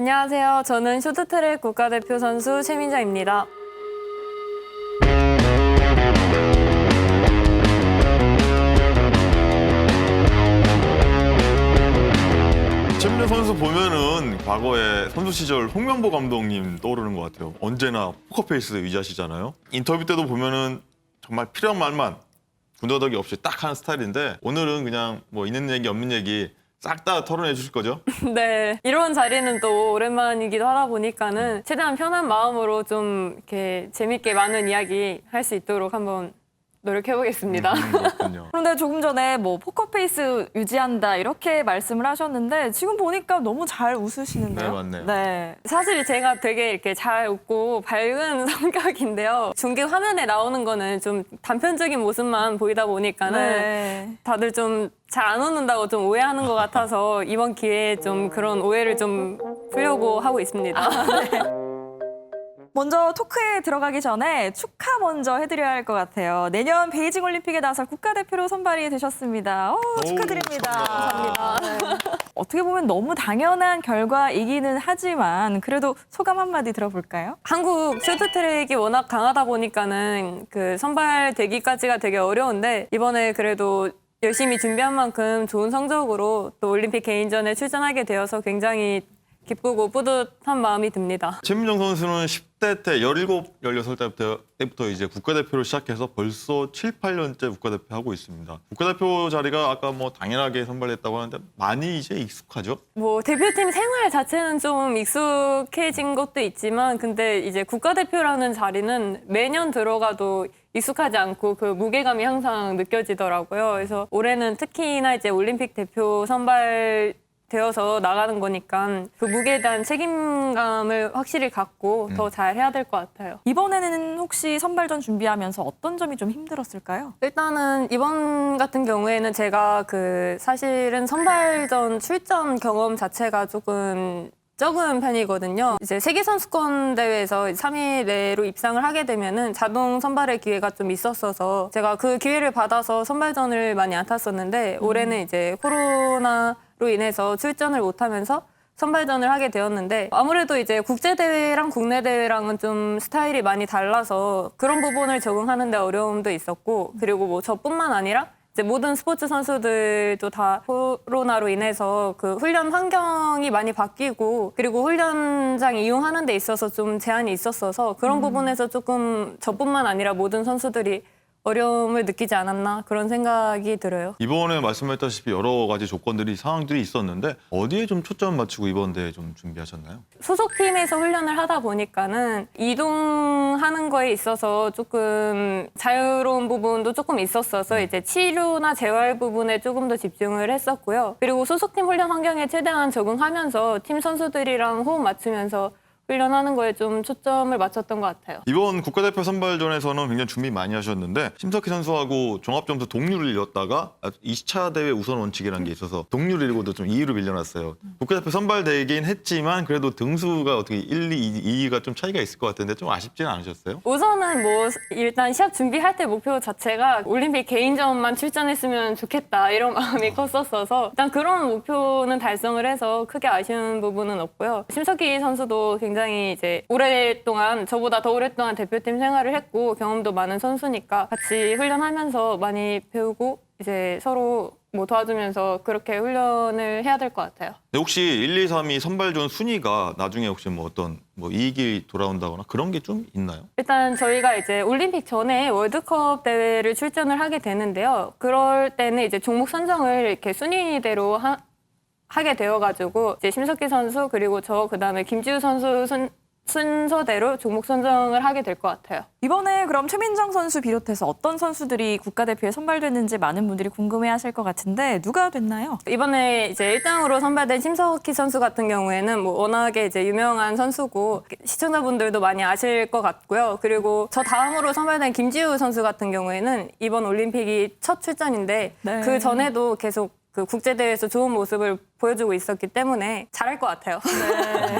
안녕하세요. 저는 쇼트트랙 국가대표 선수 최민정입니다. 최민정 선수 보면은 과거에 선수 시절 홍명보 감독님 떠오르는 것 같아요. 언제나 포커페이스 유지하시잖아요. 인터뷰 때도 보면은 정말 필요한 말만 군더더기 없이 딱 하는 스타일인데 오늘은 그냥 뭐 있는 얘기 없는 얘기 싹 다 털어내 주실 거죠? 네, 이런 자리는 또 오랜만이기도 하다 보니까는 최대한 편한 마음으로 좀 이렇게 재밌게 많은 이야기 할 수 있도록 한번 노력해보겠습니다. 그렇군요. 그런데 조금 전에 뭐 포커페이스 유지한다 이렇게 말씀을 하셨는데 지금 보니까 너무 잘 웃으시는데요. 네, 맞네요. 네. 사실 제가 되게 이렇게 잘 웃고 밝은 성격인데요. 중계 화면에 나오는 거는 좀 단편적인 모습만 보이다 보니까는 네. 다들 좀 잘 안 웃는다고 좀 오해하는 것 같아서 이번 기회에 좀 그런 오해를 좀 풀려고 하고 있습니다. 먼저 토크에 들어가기 전에 축하 먼저 해드려야 할 것 같아요. 내년 베이징 올림픽에 나설 국가대표로 선발이 되셨습니다. 축하드립니다. 감사합니다. 네. 어떻게 보면 너무 당연한 결과이기는 하지만 그래도 소감 한마디 들어볼까요? 한국 쇼트트랙이 워낙 강하다 보니까는 그 선발되기까지가 되게 어려운데 이번에 그래도 열심히 준비한 만큼 좋은 성적으로 또 올림픽 개인전에 출전하게 되어서 굉장히 기쁘고 뿌듯한 마음이 듭니다. 최민정 선수는 10대 때 17, 16살 때부터 이제 국가대표를 시작해서 벌써 7, 8년째 국가대표 하고 있습니다. 국가대표 자리가 아까 뭐 당연하게 선발됐다고 하는데 많이 이제 익숙하죠? 뭐 대표팀 생활 자체는 좀 익숙해진 것도 있지만 근데 이제 국가대표라는 자리는 매년 들어가도 익숙하지 않고 그 무게감이 항상 느껴지더라고요. 그래서 올해는 특히나 이제 올림픽 대표 선발 되어서 나가는 거니까 그 무게에 대한 책임감을 확실히 갖고 더 잘 해야 될 것 같아요. 이번에는 혹시 선발전 준비하면서 어떤 점이 좀 힘들었을까요? 일단은 이번 같은 경우에는 제가 그 사실은 선발전 출전 경험 자체가 조금 적은 편이거든요. 이제 세계선수권 대회에서 3위 내로 입상을 하게 되면은 자동 선발의 기회가 좀 있었어서 제가 그 기회를 받아서 선발전을 많이 안 탔었는데 올해는 이제 코로나로 인해서 출전을 못하면서 선발전을 하게 되었는데 아무래도 이제 국제대회랑 국내 대회랑은 좀 스타일이 많이 달라서 그런 부분을 적응하는 데 어려움도 있었고 그리고 뭐 저뿐만 아니라 이제 모든 스포츠 선수들도 다 코로나로 인해서 그 훈련 환경이 많이 바뀌고 그리고 훈련장 이용하는 데 있어서 좀 제한이 있었어서 그런 부분에서 조금 저뿐만 아니라 모든 선수들이 어려움을 느끼지 않았나 그런 생각이 들어요. 이번에 말씀하셨다시피 여러 가지 조건들이 상황들이 있었는데 어디에 좀 초점 맞추고 이번 대회 좀 준비하셨나요? 소속팀에서 훈련을 하다 보니까는 이동하는 거에 있어서 조금 자유로운 부분도 조금 있었어서 이제 치료나 재활 부분에 조금 더 집중을 했었고요. 그리고 소속팀 훈련 환경에 최대한 적응하면서 팀 선수들이랑 호흡 맞추면서 훈련하는 거에 좀 초점을 맞췄던 것 같아요. 이번 국가대표 선발전에서는 굉장히 준비 많이 하셨는데 심석희 선수하고 종합점수 동률을 이뤘다가 2차 대회 우선 원칙이라는 게 있어서 동률을 이루고도 좀 2위로 밀려났어요. 국가대표 선발되긴 했지만 그래도 등수가 어떻게 1, 2, 2위가 좀 차이가 있을 것 같은데 좀 아쉽지는 않으셨어요? 우선은 뭐 일단 시합 준비할 때 목표 자체가 올림픽 개인전만 출전했으면 좋겠다 이런 마음이 컸었어서 일단 그런 목표는 달성을 해서 크게 아쉬운 부분은 없고요. 심석희 선수도 굉장히 이제 오랫동안 저보다 더 오랫동안 대표팀 생활을 했고 경험도 많은 선수니까 같이 훈련하면서 많이 배우고 이제 서로 뭐 도와주면서 그렇게 훈련을 해야 될 것 같아요. 네, 혹시 1, 2, 3위 선발전 순위가 나중에 혹시 뭐 어떤 뭐 이익이 돌아온다거나 그런 게 좀 있나요? 일단 저희가 이제 올림픽 전에 월드컵 대회를 출전을 하게 되는데요. 그럴 때는 이제 종목 선정을 이렇게 순위대로 하게 되어가지고 이제 심석희 선수 그리고 저 그다음에 김지우 선수 순서대로 종목 선정을 하게 될 것 같아요. 이번에 그럼 최민정 선수 비롯해서 어떤 선수들이 국가대표에 선발됐는지 많은 분들이 궁금해하실 것 같은데 누가 됐나요? 이번에 이제 1등으로 선발된 심석희 선수 같은 경우에는 뭐 워낙에 이제 유명한 선수고 시청자분들도 많이 아실 것 같고요. 그리고 저 다음으로 선발된 김지우 선수 같은 경우에는 이번 올림픽이 첫 출전인데 네. 그 전에도 계속 그 국제대회에서 좋은 모습을 보여주고 있었기 때문에 잘할 것 같아요. 네.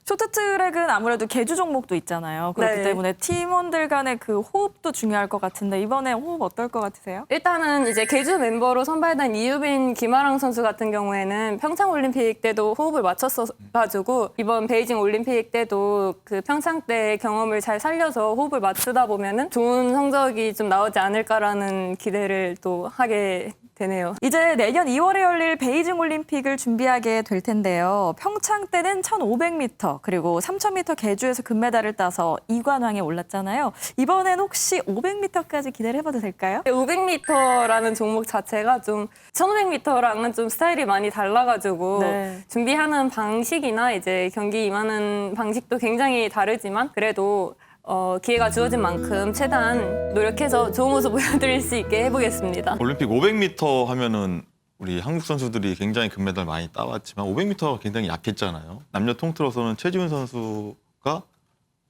쇼트트랙은 아무래도 계주 종목도 있잖아요. 그렇기 네. 때문에 팀원들 간의 그 호흡도 중요할 것 같은데 이번에 호흡 어떨 것 같으세요? 일단은 이제 개주 멤버로 선발된 이유빈, 김아랑 선수 같은 경우에는 평창 올림픽 때도 호흡을 맞췄어가지고 이번 베이징 올림픽 때도 그 평창 때 경험을 잘 살려서 호흡을 맞추다 보면은 좋은 성적이 좀 나오지 않을까라는 기대를 또 하게 되네요. 이제 내년 2월에 열릴 베이징 올림픽을 준비하게 될 텐데요. 평창 때는 1,500m 그리고 3,000m 계주에서 금메달을 따서 2관왕에 올랐잖아요. 이번엔 혹시 500m까지 기대를 해봐도 될까요? 500m라는 종목 자체가 좀 1500m랑은 좀 스타일이 많이 달라가지고 네. 준비하는 방식이나 이제 경기 임하는 방식도 굉장히 다르지만 그래도 기회가 주어진 만큼 최대한 노력해서 좋은 모습 보여드릴 수 있게 해보겠습니다. 올림픽 500m 하면은 우리 한국 선수들이 굉장히 금메달 많이 따왔지만 500m가 굉장히 약했잖아요. 남녀 통틀어서는 최지훈 선수가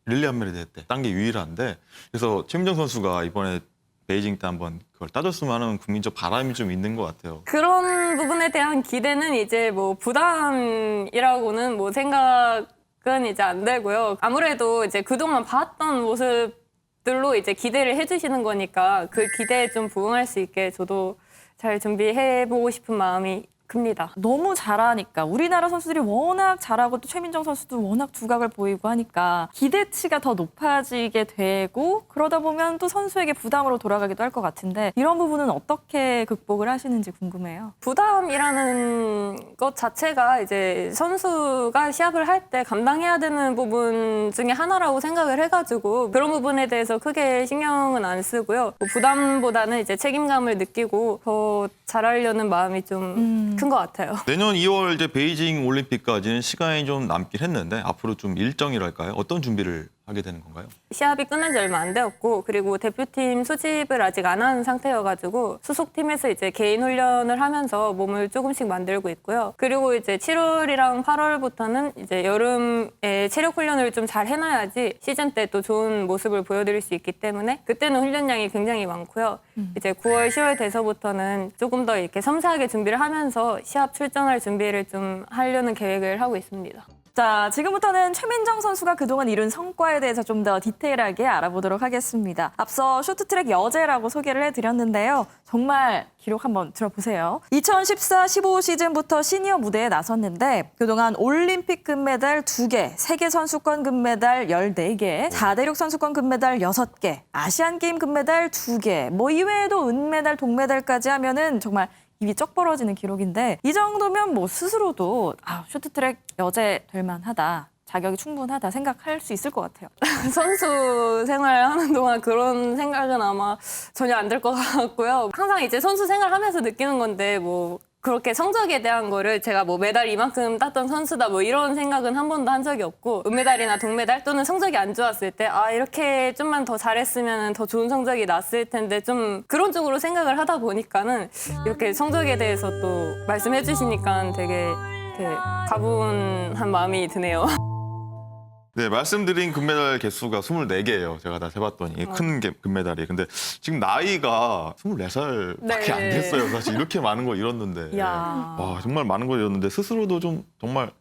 릴레이 한메리 대회 때 딴 게 유일한데 그래서 최민정 선수가 이번에 베이징 때 한번 그걸 따줬으면 하는 국민적 바람이 좀 있는 것 같아요. 그런 부분에 대한 기대는 이제 뭐 부담이라고는 뭐 생각은 이제 안 되고요. 아무래도 이제 그동안 봤던 모습들로 이제 기대를 해주시는 거니까 그 기대에 좀 부응할 수 있게 저도 잘 준비해보고 싶은 마음이 큽니다. 너무 잘하니까 우리나라 선수들이 워낙 잘하고 또 최민정 선수도 워낙 두각을 보이고 하니까 기대치가 더 높아지게 되고 그러다 보면 또 선수에게 부담으로 돌아가기도 할 것 같은데 이런 부분은 어떻게 극복을 하시는지 궁금해요. 부담이라는 것 자체가 이제 선수가 시합을 할 때 감당해야 되는 부분 중에 하나라고 생각을 해가지고 그런 부분에 대해서 크게 신경은 안 쓰고요. 뭐 부담보다는 이제 책임감을 느끼고 더 잘하려는 마음이 좀 큰 것 같아요. 내년 2월 이제 베이징 올림픽까지는 시간이 좀 남긴 했는데 앞으로 좀 일정이랄까요? 어떤 준비를 하게 되는 건가요? 시합이 끝난 지 얼마 안 되었고 그리고 대표팀 소집을 아직 안 한 상태여가지고 소속팀에서 이제 개인 훈련을 하면서 몸을 조금씩 만들고 있고요. 그리고 이제 7월이랑 8월부터는 이제 여름에 체력 훈련을 좀 잘 해놔야지 시즌 때 또 좋은 모습을 보여드릴 수 있기 때문에 그때는 훈련량이 굉장히 많고요. 이제 9월, 10월 돼서부터는 조금 더 이렇게 섬세하게 준비를 하면서 시합 출전할 준비를 좀 하려는 계획을 하고 있습니다. 자, 지금부터는 최민정 선수가 그동안 이룬 성과에 대해서 좀 더 디테일하게 알아보도록 하겠습니다. 앞서 쇼트트랙 여제라고 소개를 해드렸는데요. 정말 기록 한번 들어보세요. 2014-15 시즌부터 시니어 무대에 나섰는데 그동안 올림픽 금메달 2개, 세계 선수권 금메달 14개, 4대륙 선수권 금메달 6개, 아시안게임 금메달 2개, 뭐 이외에도 은메달, 동메달까지 하면은 정말 입이 쩍 벌어지는 기록인데 이 정도면 뭐 스스로도 쇼트트랙 여제 될 만하다. 자격이 충분하다 생각할 수 있을 것 같아요. 선수 생활하는 동안 그런 생각은 아마 전혀 안 들 것 같고요. 항상 이제 선수 생활하면서 느끼는 건데 뭐 그렇게 성적에 대한 거를 제가 뭐 메달 이만큼 땄던 선수다 뭐 이런 생각은 한 번도 한 적이 없고 은메달이나 동메달 또는 성적이 안 좋았을 때 이렇게 좀만 더 잘했으면 더 좋은 성적이 났을 텐데 좀 그런 쪽으로 생각을 하다 보니까는 이렇게 성적에 대해서 또 말씀해 주시니까 되게 이렇게 가분한 마음이 드네요. 네, 말씀드린 금메달 개수가 24개예요. 제가 다 세봤더니 큰 금메달이. 근데 지금 나이가 24살밖에 안 네. 됐어요. 사실 이렇게 많은 거 잃었는데. 이야. 와, 정말 많은 거 잃었는데 스스로도 좀 정말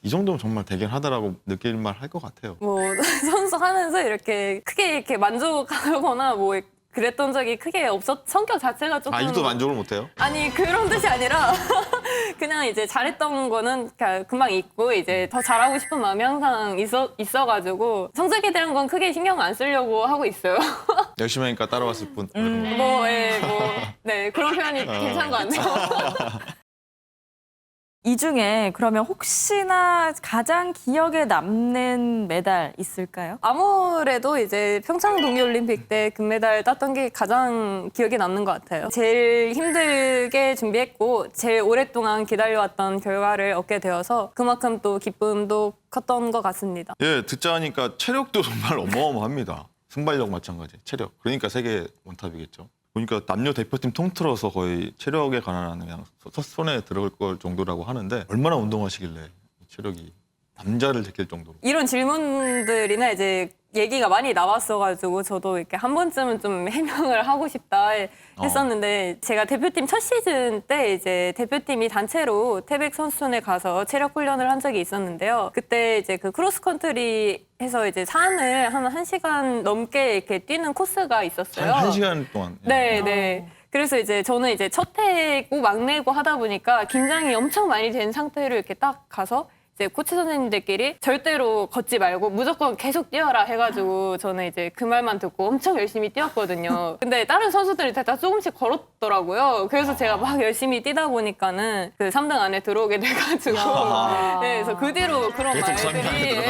이 정도면 정말 대견하다라고 느낄만 할 것 같아요. 뭐 선수 하면서 이렇게 크게 이렇게 만족하거나 뭐 그랬던 적이 크게 성격 자체가 조금 아직도 만족을 못해요? 아니 그런 뜻이 아니라 그냥 이제 잘했던 거는 그냥 금방 잊고 이제 더 잘하고 싶은 마음이 항상 있어가지고 성적에 대한 건 크게 신경 안 쓰려고 하고 있어요. 열심히 하니까 따라왔을 뿐. 네 그런 표현이 괜찮은 것 같아요. 이 중에 그러면 혹시나 가장 기억에 남는 메달 있을까요? 아무래도 이제 평창 동계올림픽 때 금메달 땄던 게 가장 기억에 남는 것 같아요. 제일 힘들게 준비했고 제일 오랫동안 기다려왔던 결과를 얻게 되어서 그만큼 또 기쁨도 컸던 것 같습니다. 예, 듣자 하니까 체력도 정말 어마어마합니다. 순발력 마찬가지, 체력. 그러니까 세계 원탑이겠죠. 보니까 남녀 대표팀 통틀어서 거의 체력에 관한 그냥 손에 들어갈 걸 정도라고 하는데 얼마나 운동하시길래 체력이 남자를 제낄 정도로. 이런 질문들이나 이제 얘기가 많이 나왔어가지고 저도 이렇게 한 번쯤은 좀 해명을 하고 싶다 했었는데 제가 대표팀 첫 시즌 때 이제 대표팀이 단체로 태백 선수촌에 가서 체력 훈련을 한 적이 있었는데요. 그때 이제 그 크로스컨트리 해서 이제 산을 한 1시간 넘게 이렇게 뛰는 코스가 있었어요. 한 시간 동안. 네, 네. 그래서 이제 저는 이제 첫 해고 막내고 하다 보니까 긴장이 엄청 많이 된 상태로 이렇게 딱 가서 이제 코치 선생님들끼리 절대로 걷지 말고 무조건 계속 뛰어라 해가지고 저는 이제 그 말만 듣고 엄청 열심히 뛰었거든요. 근데 다른 선수들이 다 조금씩 걸었더라고요. 그래서 제가 막 열심히 뛰다 보니까는 그 3등 안에 들어오게 돼가지고 네, 그래서 그 뒤로 그런 계속 말들이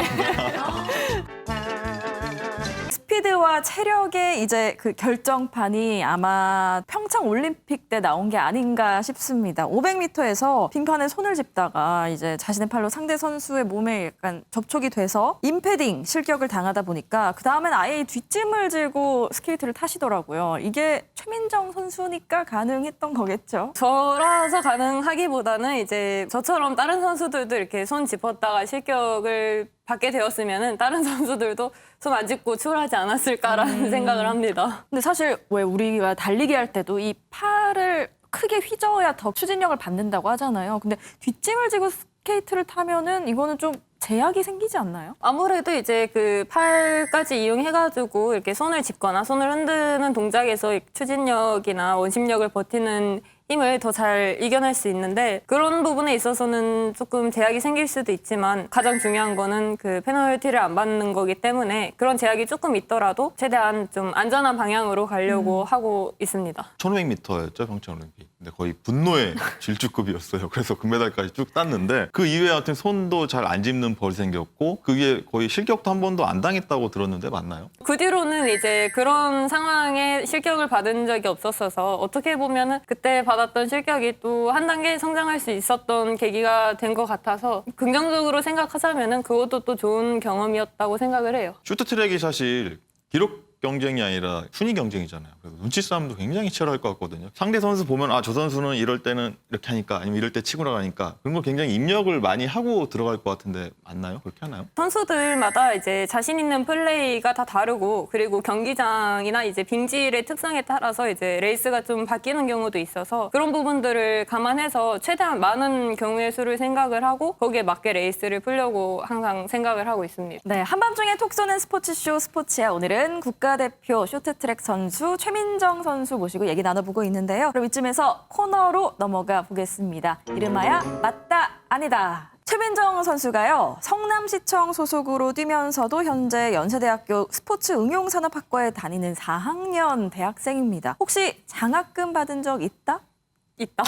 스피드와 체력의 이제 그 결정판이 아마 평창 올림픽 때 나온 게 아닌가 싶습니다. 500m에서 빙판에 손을 짚다가 이제 자신의 팔로 상대 선수의 몸에 약간 접촉이 돼서 임패딩 실격을 당하다 보니까 그 다음엔 아예 뒷짐을 지고 스케이트를 타시더라고요. 이게 최민정 선수니까 가능했던 거겠죠? 저라서 가능하기보다는 이제 저처럼 다른 선수들도 이렇게 손 짚었다가 실격을 받게 되었으면은 다른 선수들도 손 안 짚고 출하지 않았을까라는 생각을 합니다. 근데 사실 왜 우리가 달리기 할 때도 이 팔을 크게 휘저어야 더 추진력을 받는다고 하잖아요. 근데 뒷짐을 지고 스케이트를 타면은 이거는 좀 제약이 생기지 않나요? 아무래도 이제 그 팔까지 이용해가지고 이렇게 손을 짚거나 손을 흔드는 동작에서 추진력이나 원심력을 버티는 힘을 더 잘 이겨낼 수 있는데 그런 부분에 있어서는 조금 제약이 생길 수도 있지만 가장 중요한 거는 그 페널티를 안 받는 거기 때문에 그런 제약이 조금 있더라도 최대한 좀 안전한 방향으로 가려고 하고 있습니다. 1500m였죠, 평창올림픽. 근데 거의 분노의 질주급이었어요. 그래서 금메달까지 쭉 땄는데 그 이외에 하여튼 손도 잘 안 짚는 벌이 생겼고 그게 거의 실격도 한 번도 안 당했다고 들었는데 맞나요? 그 뒤로는 이제 그런 상황에 실격을 받은 적이 없었어서 어떻게 보면은 그때 받았던 실격이 또 한 단계 성장할 수 있었던 계기가 된 것 같아서 긍정적으로 생각하자면은 그것도 또 좋은 경험이었다고 생각을 해요. 쇼트트랙이 사실 기록 경쟁이 아니라 순위 경쟁이잖아요. 그래서 눈치 싸움도 굉장히 치열할 것 같거든요. 상대 선수 보면 아, 저 선수는 이럴 때는 이렇게 하니까 아니면 이럴 때 치고 나가니까 그런 걸 굉장히 입력을 많이 하고 들어갈 것 같은데 맞나요? 그렇게 하나요? 선수들마다 이제 자신 있는 플레이가 다 다르고 그리고 경기장이나 이제 빙질의 특성에 따라서 이제 레이스가 좀 바뀌는 경우도 있어서 그런 부분들을 감안해서 최대한 많은 경우의 수를 생각을 하고 거기에 맞게 레이스를 풀려고 항상 생각을 하고 있습니다. 네, 한밤중에 톡 쏘는 스포츠쇼 스포츠야. 오늘은 국가대표 쇼트트랙 선수 최민정 선수 모시고 얘기 나눠보고 있는데요. 그럼 이쯤에서 코너로 넘어가 보겠습니다. 이름하여 맞다 아니다. 최민정 선수가요, 성남시청 소속으로 뛰면서도 현재 연세대학교 스포츠응용산업학과에 다니는 4학년 대학생입니다. 혹시 장학금 받은 적 있다? 있다.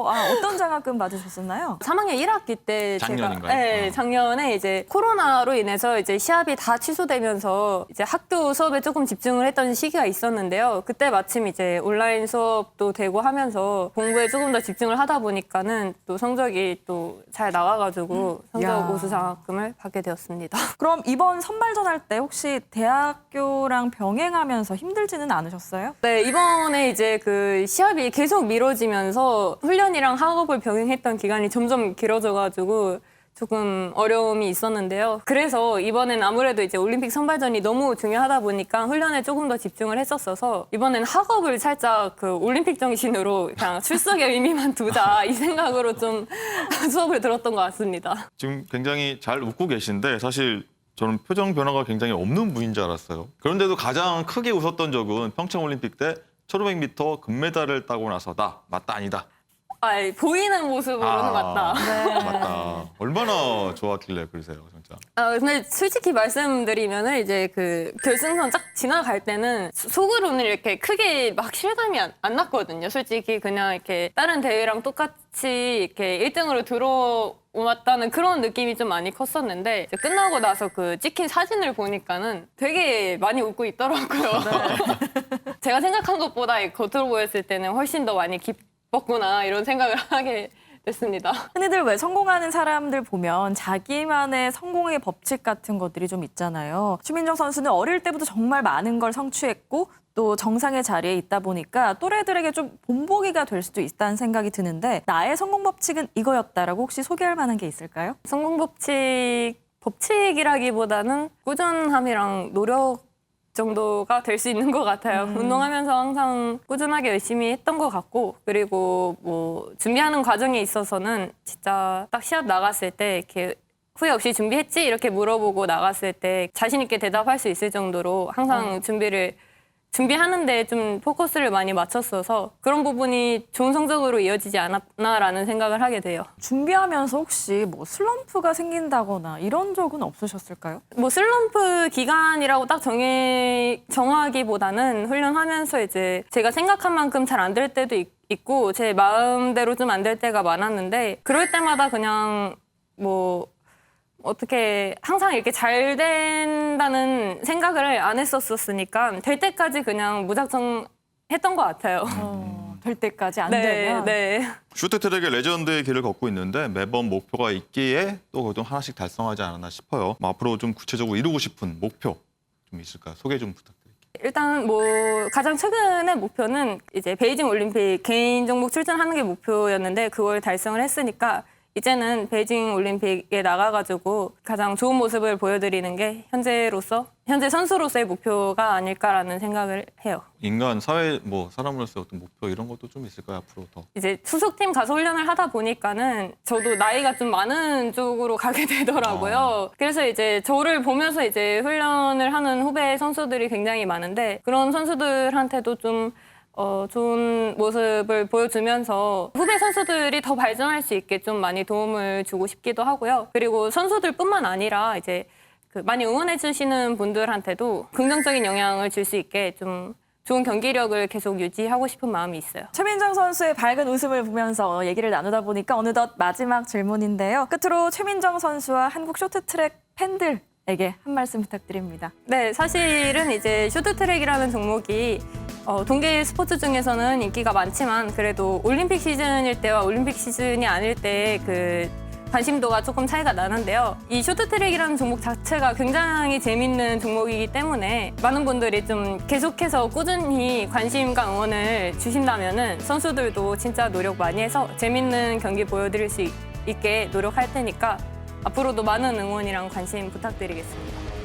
어떤 장학금 받으셨었나요? 3학년 1학기 때 작년인가요? 제가 네, 작년에 이제 코로나로 인해서 이제 시합이 다 취소되면서 이제 학교 수업에 조금 집중을 했던 시기가 있었는데요. 그때 마침 이제 온라인 수업도 되고 하면서 공부에 조금 더 집중을 하다 보니까는 또 성적이 또 잘 나와가지고 성적 야. 우수 장학금을 받게 되었습니다. 그럼 이번 선발전 할 때 혹시 대학교랑 병행하면서 힘들지는 않으셨어요? 네, 이번에 이제 그 시합이 계속 미뤄지면서 훈련이랑 학업을 병행했던 기간이 점점 길어져가지고 조금 어려움이 있었는데요. 그래서 이번엔 아무래도 이제 올림픽 선발전이 너무 중요하다 보니까 훈련에 조금 더 집중을 했었어서 이번엔 학업을 살짝 그 올림픽 정신으로 그냥 출석의 의미만 두자 이 생각으로 좀 수업을 들었던 것 같습니다. 지금 굉장히 잘 웃고 계신데 사실 저는 표정 변화가 굉장히 없는 분인 줄 알았어요. 그런데도 가장 크게 웃었던 적은 평창올림픽 때 1500m 금메달을 따고 나서다. 맞다 아니다. 보이는 모습으로는 맞다. 맞다. 얼마나 좋았길래 그러세요, 진짜. 근데 솔직히 말씀드리면은 이제 그 결승선 쫙 지나갈 때는 속으로는 이렇게 크게 막 실감이 안 났거든요. 솔직히 그냥 이렇게 다른 대회랑 똑같이 이렇게 1등으로 들어왔다는 그런 느낌이 좀 많이 컸었는데 이제 끝나고 나서 그 찍힌 사진을 보니까는 되게 많이 웃고 있더라고요. 제가 생각한 것보다 겉으로 보였을 때는 훨씬 더 많이 기뻤구나 이런 생각을 하게 됐습니다. 흔히들 왜 성공하는 사람들 보면 자기만의 성공의 법칙 같은 것들이 좀 있잖아요. 최민정 선수는 어릴 때부터 정말 많은 걸 성취했고 또 정상의 자리에 있다 보니까 또래들에게 좀 본보기가 될 수도 있다는 생각이 드는데 나의 성공 법칙은 이거였다라고 혹시 소개할 만한 게 있을까요? 성공 법칙 법칙이라기보다는 꾸준함이랑 노력 정도가 될 수 있는 것 같아요. 운동하면서 항상 꾸준하게 열심히 했던 것 같고, 그리고 뭐 준비하는 과정에 있어서는 진짜 딱 시합 나갔을 때 이렇게 후회 없이 준비했지? 이렇게 물어보고 나갔을 때 자신 있게 대답할 수 있을 정도로 항상 준비하는데 좀 포커스를 많이 맞췄어서 그런 부분이 좋은 성적으로 이어지지 않았나라는 생각을 하게 돼요. 준비하면서 혹시 뭐 슬럼프가 생긴다거나 이런 적은 없으셨을까요? 뭐 슬럼프 기간이라고 딱 정하기보다는 훈련하면서 이제 제가 생각한 만큼 잘 안 될 때도 있고 제 마음대로 좀 안 될 때가 많았는데 그럴 때마다 그냥 뭐 어떻게 항상 이렇게 잘 된다는 생각을 안 했었으니까 될 때까지 그냥 무작정 했던 것 같아요. 될 때까지 안 네, 되면 네. 쇼트트랙의 레전드의 길을 걷고 있는데 매번 목표가 있기에 또 그것도 하나씩 달성하지 않았나 싶어요. 앞으로 좀 구체적으로 이루고 싶은 목표 좀 있을까요? 소개 좀 부탁드릴게요. 일단 뭐 가장 최근의 목표는 이제 베이징 올림픽 개인 종목 출전하는 게 목표였는데 그걸 달성을 했으니까 이제는 베이징 올림픽에 나가가지고 가장 좋은 모습을 보여드리는 게 현재 선수로서의 목표가 아닐까라는 생각을 해요. 인간, 사회, 뭐 사람으로서의 어떤 목표 이런 것도 좀 있을까요? 앞으로 더. 이제 소속팀 가서 훈련을 하다 보니까는 저도 나이가 좀 많은 쪽으로 가게 되더라고요. 그래서 이제 저를 보면서 이제 훈련을 하는 후배 선수들이 굉장히 많은데 그런 선수들한테도 좀 좋은 모습을 보여주면서 후배 선수들이 더 발전할 수 있게 좀 많이 도움을 주고 싶기도 하고요. 그리고 선수들뿐만 아니라 이제 많이 응원해 주시는 분들한테도 긍정적인 영향을 줄 수 있게 좀 좋은 경기력을 계속 유지하고 싶은 마음이 있어요. 최민정 선수의 밝은 웃음을 보면서 얘기를 나누다 보니까 어느덧 마지막 질문인데요. 끝으로 최민정 선수와 한국 쇼트트랙 팬들에게 한 말씀 부탁드립니다. 네, 사실은 이제 쇼트트랙이라는 종목이 동계 스포츠 중에서는 인기가 많지만 그래도 올림픽 시즌일 때와 올림픽 시즌이 아닐 때 그 관심도가 조금 차이가 나는데요. 이 쇼트트랙이라는 종목 자체가 굉장히 재밌는 종목이기 때문에 많은 분들이 좀 계속해서 꾸준히 관심과 응원을 주신다면은 선수들도 진짜 노력 많이 해서 재밌는 경기 보여드릴 수 있게 노력할 테니까 앞으로도 많은 응원이랑 관심 부탁드리겠습니다.